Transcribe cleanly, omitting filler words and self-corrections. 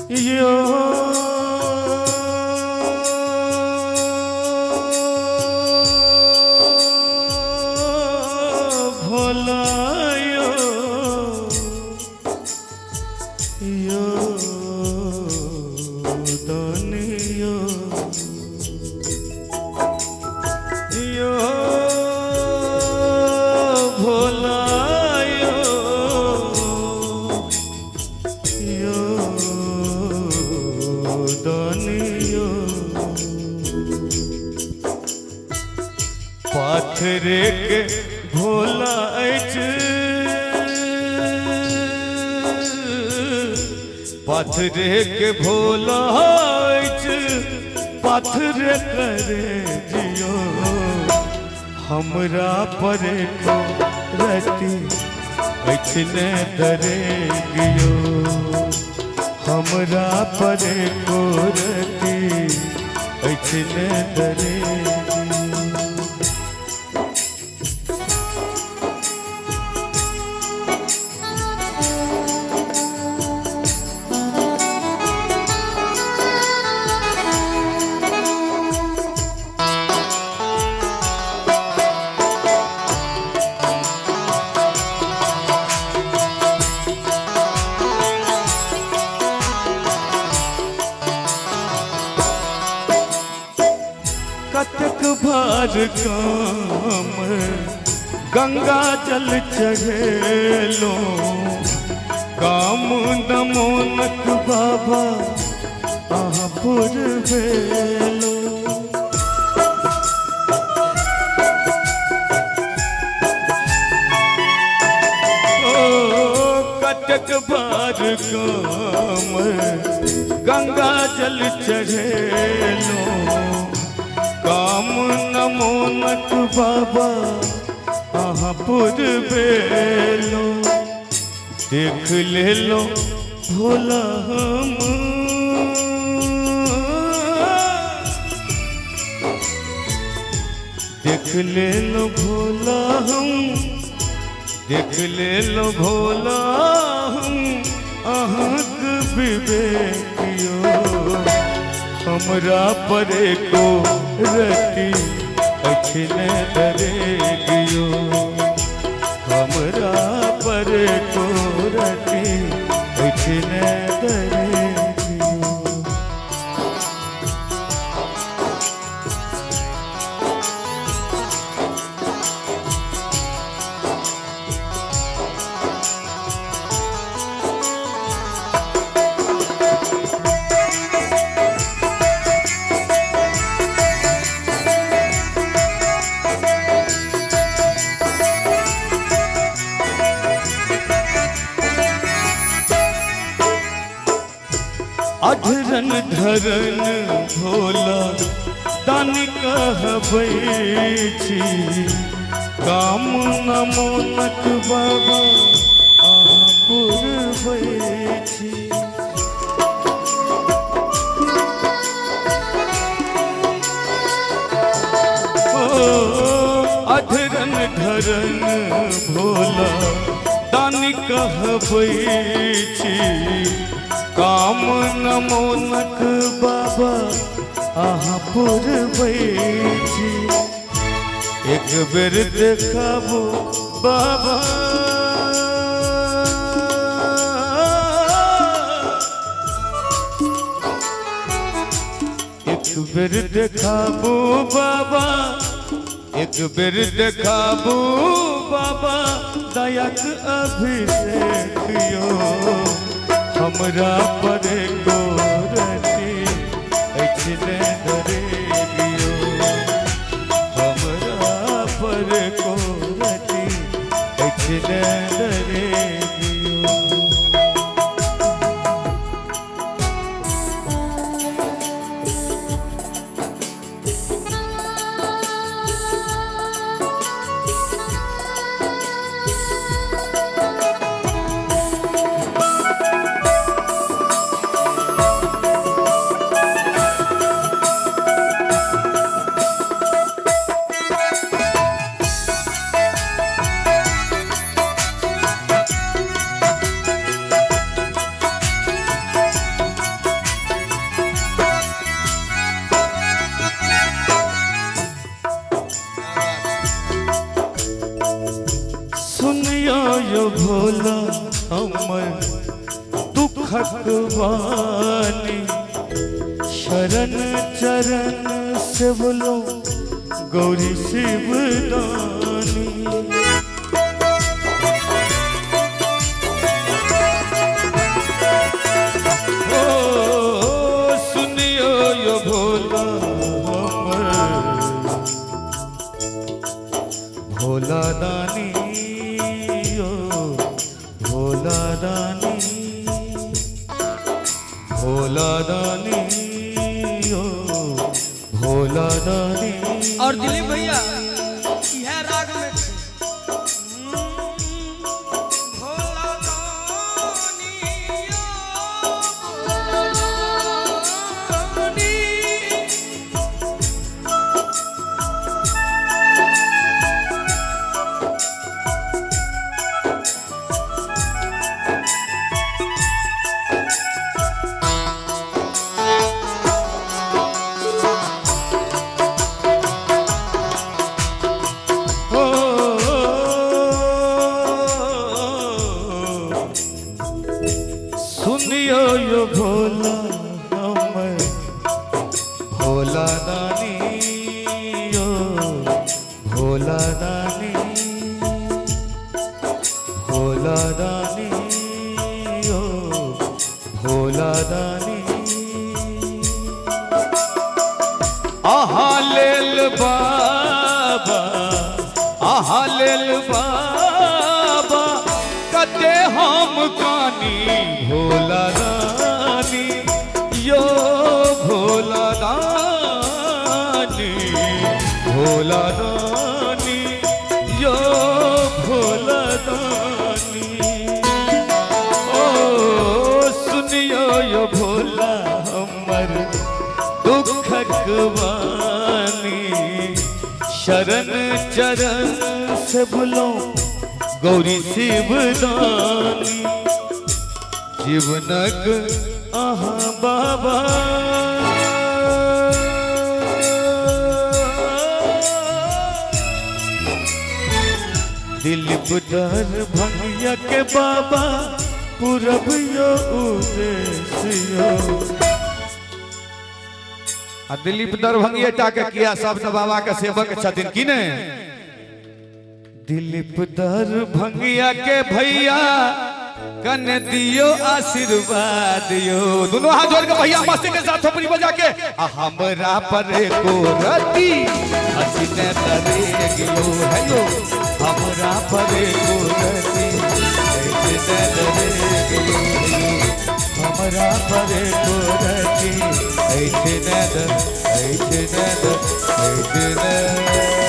यो भोला यो दुनिया यो भोला यो दुनिया पाथरे के भोला पाथरे के भोला पाथरे करे जियो हमरा परे को रति ऐसने डरे गियो हमरा परे को रति ऐसने डरे कतक भार काम गंगा जल चढ़ेलो काम नमोनक बाबा आपुर भेलो कतक भार काम गंगा जल चढ़ेलो काम नमोनक बाबा आपुर बेलो देख ले लो भोला हम देख ले लो भोला हम देख ले लो भोला हम अहक विवेकियो हमरा परे को रति अखिले डरे गियो हमरा परे को रति अखिले डरे गियो अधरन धरन भोला दान कहबै छी काम नमोनक बाबा आपुरबै छी अधरन धरन भोला दान कहबै छी काम नमोनक बाबा आपुर छी एक बेर देखाबो बाबा एक बेर देखाबो बाबा एक बेर देखाबो बाबा दयाक अभिषेक यो हमरा परे को रति ऐसने डरे गियो हमरा परे को रति ऐसने डरे गियो वानी, शरण चरण से बोलो गौरी शिवदानी। ओ सुनियो यो भोला भोला दानी, ओ भोला दानी, भोला दानी, ओ भोला दानी। और दिलीप भैया यह राग में भोला दानी, सुनियो यो भोला हमर भोला दानी, यो भोला दानी, भोला दानी, यो भोला दानी। आहा लेल बाबा, आहा लेल बाबा, कते हम कानी भोला दानी, यो भोला दानी, भोला दानी, यो भोला दानी। ओ सुनियो यो भोला हमर दुखक वानी, शरण चरण से बोलो गौरी शिवदानी। जीवनक आहा बाबा, दिलीप दरभंगिया के बाबा पूरब यो उदेसियो। दिलीप दरभंगिया के किया सब बाबा के सेवक छथिन कि ने। दिलीप दरभंगिया के भैया कन दियो आशीर्वाद दियो। दोनों हाथ जोड़ के भैया मस्ती के साथ थोपड़ी बजा के हमरा पर को रति हसीने तरे गियो है यो, हमरा पर को रति हसीने तरे गियो, हमरा पर को रति हसीने तरे गियो।